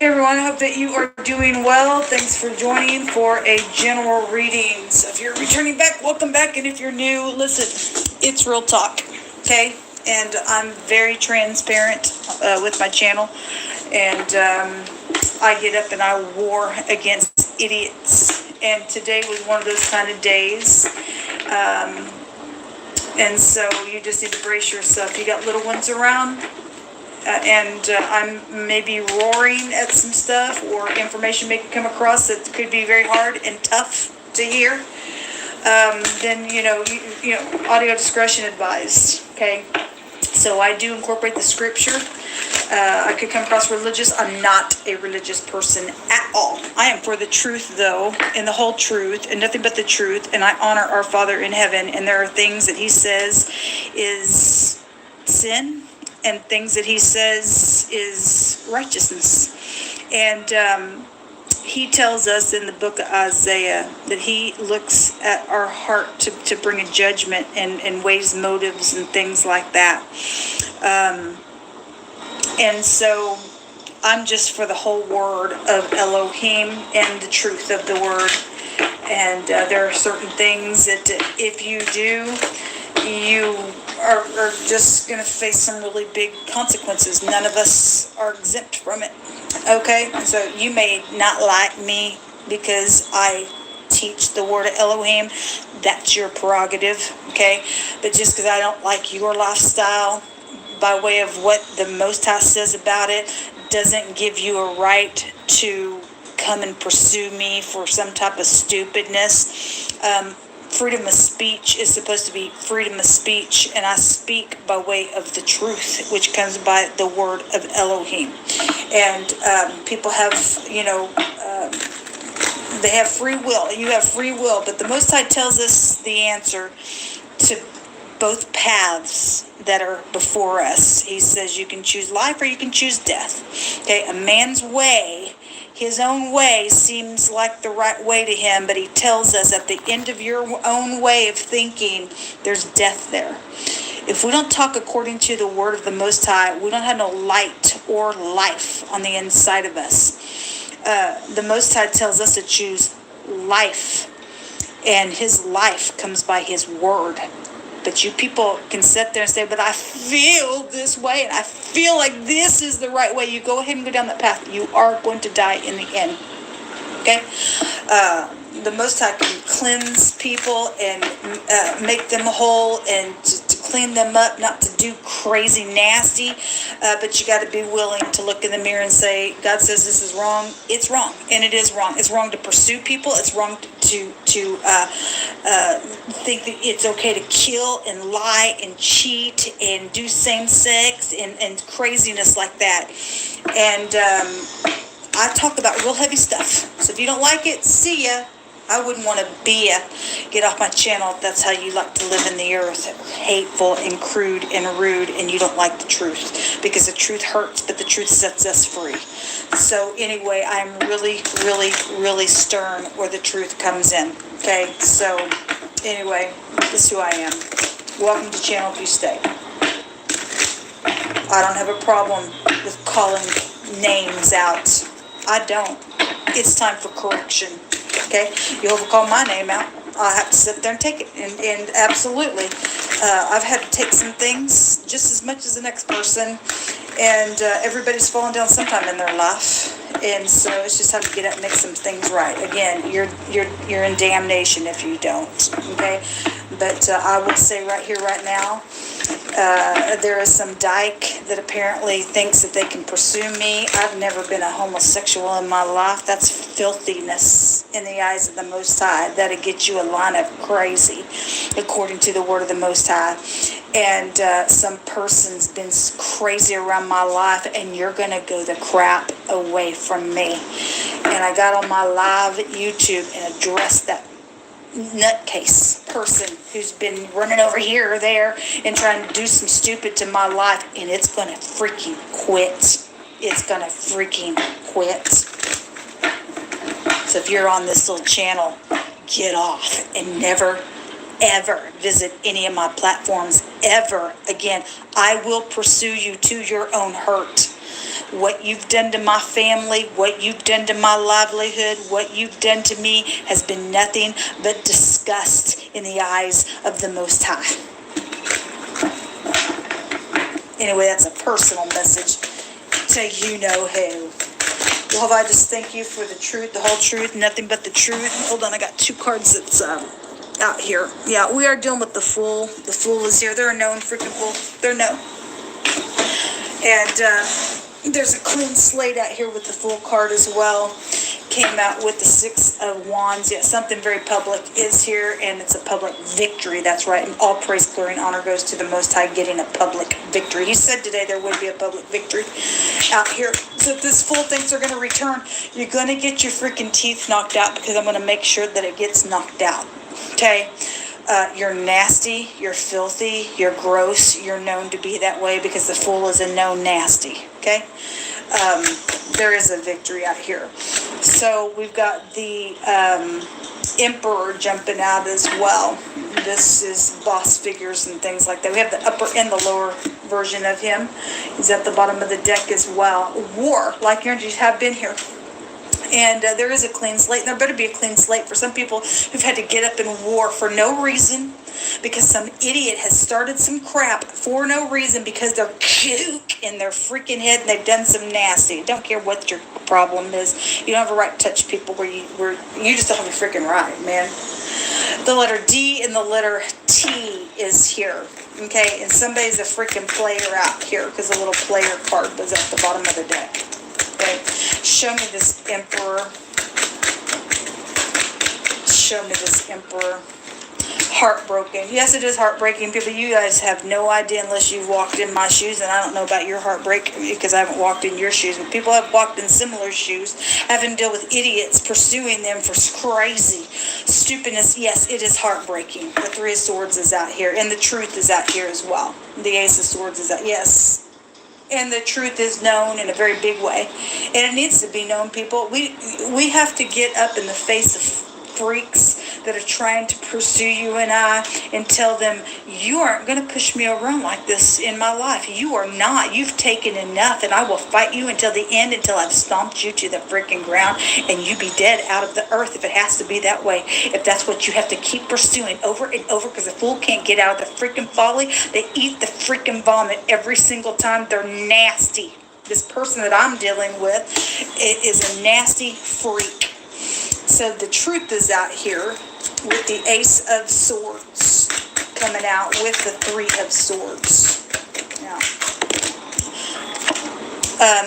Hey everyone, I hope that you are doing well. Thanks for joining for a general reading. So if you're returning back, welcome back. And if you're new, listen, it's real talk, okay? And I'm very transparent with my channel. And I get up and I war against idiots. And today was one of those kind of days. And so you just need to brace yourself. You got little ones around? I'm maybe roaring at some stuff, or information may come across that could be very hard and tough to hear, then audio discretion advised. Okay, so I do incorporate the scripture. I could come across religious. I'm not a religious person at all. I am for the truth, though, and the whole truth, and nothing but the truth. And I honor our Father in heaven. And there are things that He says is sin, and things that He says is righteousness. And He tells us in the book of Isaiah that He looks at our heart to bring a judgment and weighs motives and things like that. And so I'm just for the whole word of Elohim and the truth of the word. And there are certain things that if you do, you are just going to face some really big consequences. None of us are exempt from it. Okay? So you may not like me because I teach the word of Elohim. That's your prerogative. Okay? But just because I don't like your lifestyle by way of what the Most High says about it doesn't give you a right to come and pursue me for some type of stupidness. Freedom of speech is supposed to be freedom of speech, and I speak by way of the truth, which comes by the word of Elohim. And people have, they have free will. You have free will, but the Most High tells us the answer to both paths that are before us. He says you can choose life or you can choose death. Okay, a man's way, his own way, seems like the right way to him, but he tells us at the end of your own way of thinking, there's death there. If we don't talk according to the word of the Most High, we don't have no light or life on the inside of us. The Most High tells us to choose life, and His life comes by His word. But you people can sit there and say, but I feel this way, and I feel like this is the right way. You go ahead and go down that path. You are going to die in the end. Okay? The Most High can cleanse people and make them whole and to clean them up, not to do crazy nasty. But you got to be willing to look in the mirror and say, God says this is wrong. It's wrong. And it is wrong. It's wrong to pursue people. It's wrong to think that it's okay to kill and lie and cheat and do same sex and craziness like that. And I talk about real heavy stuff. So if you don't like it, see ya. I wouldn't want to be a get off my channel if that's how you like to live in the earth. Hateful and crude and rude, and you don't like the truth. Because the truth hurts, but the truth sets us free. So anyway, I'm really, really, really stern where the truth comes in. Okay, so anyway, this is who I am. Welcome to channel if you stay. I don't have a problem with calling names out. I don't. It's time for correction. Okay, you overcall my name out, I'll have to sit there and take it. And absolutely, I've had to take some things just as much as the next person. And everybody's fallen down sometime in their life. And so it's just how to get up and make some things right. Again, you're in damnation if you don't. Okay, but I would say right here, right now, there is some dyke that apparently thinks that they can pursue me. I've never been a homosexual in my life. That's filthiness in the eyes of the Most High. That'll get you a line of crazy, according to the word of the Most High. And some person's been crazy around my life, and you're going to go the crap away from me. And I got on my live YouTube and addressed that nutcase person who's been running over here or there and trying to do some stupid to my life, and it's going to freaking quit. It's going to freaking quit. So if you're on this little channel, get off and never, ever visit any of my platforms ever again. I will pursue you to your own hurt. What you've done to my family, what you've done to my livelihood, what you've done to me has been nothing but disgust in the eyes of the Most High. Anyway, that's a personal message to you-know-who. Lord, I just thank you for the truth, the whole truth, nothing but the truth. Hold on, I got 2 cards that's out here. Yeah, we are dealing with the Fool. The Fool is here. They're a known freaking fool. They're known. And there's a clean slate out here with the Fool card as well. Came out with the 6 of Wands. Yeah, something very public is here, and it's a public victory. That's right. And all praise, glory, and honor goes to the Most High getting a public victory. He said today there would be a public victory out here. So if this Fool thinks they're going to return, you're going to get your freaking teeth knocked out, because I'm going to make sure that it gets knocked out. Okay? You're nasty, you're filthy, you're gross, you're known to be that way because the Fool is a known nasty, okay? There is a victory out here. So we've got the Emperor jumping out as well. This is boss figures and things like that. We have the upper and the lower version of him. He's at the bottom of the deck as well. War, like energies have been here. And there is a clean slate. And there better be a clean slate for some people who've had to get up in war for no reason, because some idiot has started some crap for no reason, because they're kook in their freaking head and they've done some nasty. Don't care what your problem is. You don't have a right to touch people where you just don't have a freaking right, man. The letter D and the letter T is here. Okay, and somebody's a freaking player out here, because a little player card was at the bottom of the deck. Okay, show me this Emperor. Show me this Emperor. Heartbroken. Yes, it is heartbreaking, people. You guys have no idea unless you've walked in my shoes, and I don't know about your heartbreak because I haven't walked in your shoes. But people have walked in similar shoes, having to deal with idiots pursuing them for crazy stupidness. Yes, it is heartbreaking. The 3 of Swords is out here, and the truth is out here as well. The Ace of Swords is out. Yes. And the truth is known in a very big way. And it needs to be known, people. We have to get up in the face of freaks that are trying to pursue you and I, and tell them, you aren't going to push me around like this in my life. You are not. You've taken enough, and I will fight you until the end, until I've stomped you to the freaking ground, and you be dead out of the earth if it has to be that way. If that's what you have to keep pursuing over and over, because the Fool can't get out of the freaking folly. They eat the freaking vomit every single time. They're nasty. This person that I'm dealing with is a nasty freak. So the truth is out here with the Ace of Swords coming out with the 3 of Swords. Now,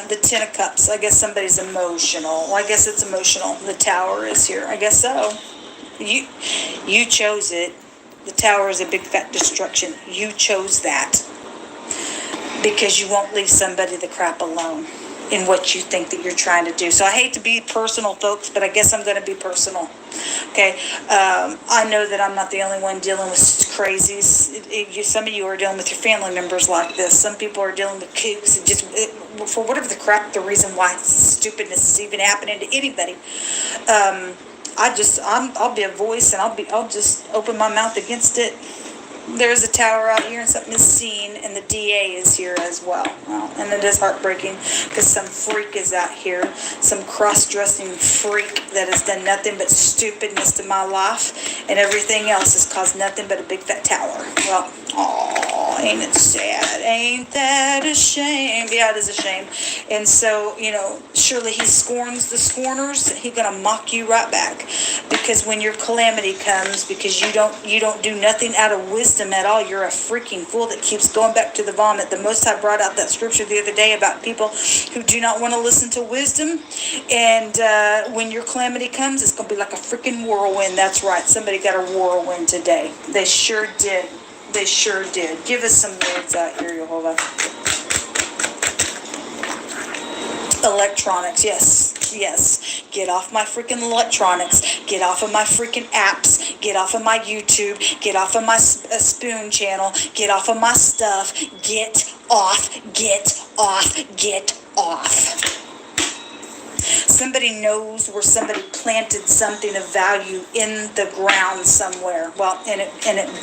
the 10 of Cups. I guess somebody's emotional. Well, I guess it's emotional. The Tower is here. I guess so. You chose it. The Tower is a big fat destruction. You chose that because you won't leave somebody the crap alone in what you think that you're trying to do. So I hate to be personal, folks, but I guess I'm going to be personal. Okay, I know that I'm not the only one dealing with crazies. Some of you are dealing with your family members like this. Some people are dealing with kooks, and just for whatever the crap, the reason why stupidness is even happening to anybody. I'll be a voice, and I'll just open my mouth against it. There's a Tower out here, and something is seen, and the DA is here as well. And it is heartbreaking because some freak is out here, some cross-dressing freak that has done nothing but stupidness to my life, and everything else has caused nothing but a big fat tower. Well, oh, ain't it sad? Ain't that a shame? Yeah, it is a shame. And so, surely he scorns the scorners. He's gonna mock you right back, because when your calamity comes, because you don't do nothing out of wisdom at all, you're a freaking fool that keeps going back to the vomit. The Most High brought out that scripture the other day about people who do not want to listen to wisdom, and when your calamity comes, it's gonna be like a freaking whirlwind. That's right, somebody got a whirlwind today. They sure did. They sure did. Give us some words out here, Jehovah. Electronics, yes. Get off my freaking electronics. Get off of my freaking apps. Get off of my YouTube. Get off of my Spoon channel. Get off of my stuff. Get off. Get off. Get off. Somebody knows where somebody planted something of value in the ground somewhere. Well, and it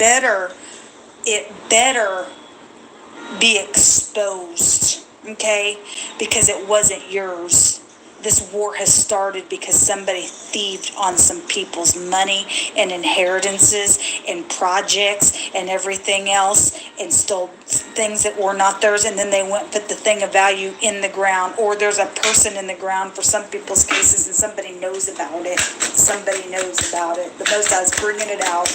better be exposed. okay? Because it wasn't yours. This war has started because somebody thieved on some people's money and inheritances and projects and everything else and stole things that were not theirs, and then they went and put the thing of value in the ground, or there's a person in the ground for some people's cases and somebody knows about it. Somebody knows about it. The Most High is bringing it out.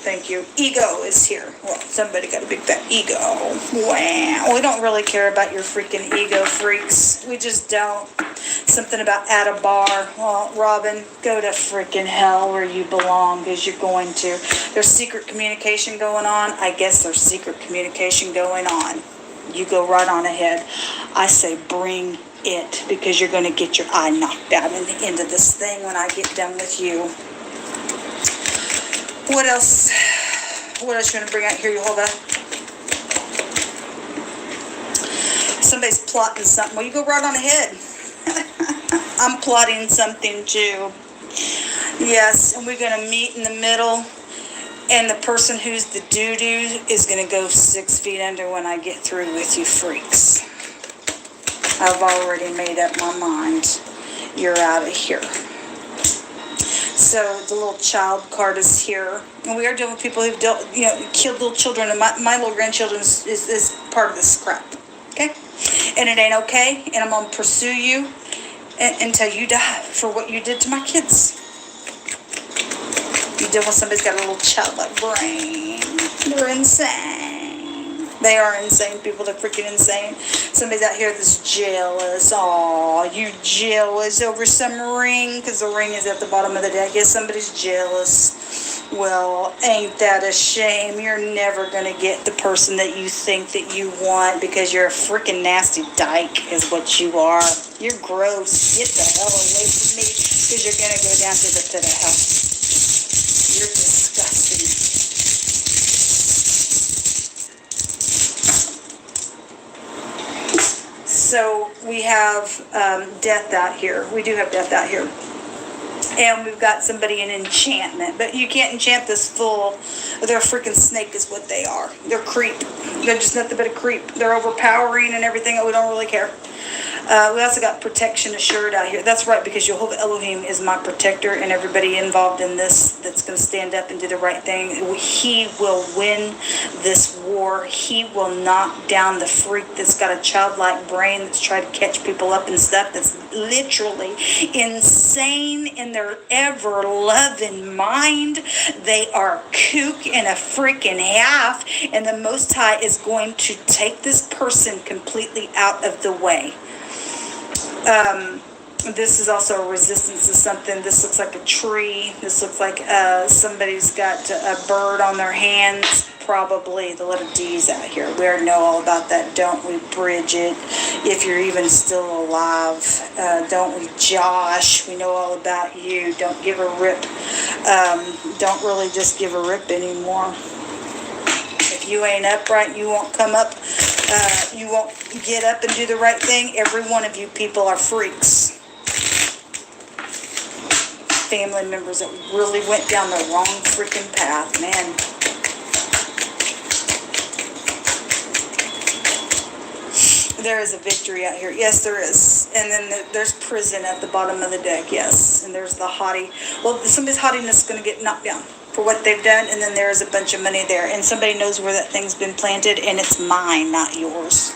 Thank you. Ego is here. Well, somebody got a big fat ego. Wow. We don't really care about your freaking ego, freaks. We just don't. Something about at a bar. Well, Robin, go to freaking hell where you belong, because you're going to. There's secret communication going on. I guess there's secret communication going on. You go right on ahead. I say bring it, because you're going to get your eye knocked out in the end of this thing when I get done with you. What else? What else you want to bring out here, Jehovah? Somebody's plotting something. Well, you go right on ahead. I'm plotting something too. Yes, and we're going to meet in the middle. And the person who's the doo-doo is going to go 6 feet under when I get through with you, freaks. I've already made up my mind. You're out of here. So the little child card is here, and we are dealing with people who've killed little children, and my little grandchildren is part of this crap, okay? And it ain't okay, and I'm going to pursue you until you die for what you did to my kids. You deal with somebody's got a little childlike brain. They're insane. They are insane people. They're freaking insane. Somebody's out here that's jealous. Aw, you're jealous over some ring, because the ring is at the bottom of the deck. Yes, somebody's jealous. Well, ain't that a shame? You're never going to get the person that you think that you want, because you're a freaking nasty dyke is what you are. You're gross. Get the hell away from me, because you're going to go down to the pit of hell. You're disgusting. So we have death out here. We do have death out here. And we've got somebody in enchantment. But you can't enchant this fool. They're a freaking snake is what they are. They're creep. They're just nothing but a creep. They're overpowering and everything. We don't really care. We also got protection assured out here. That's right, because Jehovah Elohim is my protector, and everybody involved in this that's going to stand up and do the right thing, he will win this war. He will knock down the freak that's got a childlike brain that's trying to catch people up and stuff, that's literally insane in their ever-loving mind. They are kook and a freaking half, and the Most High is going to take this person completely out of the way. This is also a resistance to something. This looks like a tree. This looks like somebody's got a bird on their hands. Probably the letter D's out here. We already know all about that, don't we, Bridget? If you're even still alive. Don't we, Josh? We know all about you. Don't give a rip. Don't really just give a rip anymore. If you ain't upright, you won't come up. You won't get up and do the right thing. Every one of you people are freaks. Family members that really went down the wrong freaking path, man. There is a victory out here. Yes, there is. And then there's prison at the bottom of the deck. Yes. And there's the haughty. Well, somebody's haughtiness is going to get knocked down for what they've done, and then there's a bunch of money there, and somebody knows where that thing's been planted, and it's mine, not yours.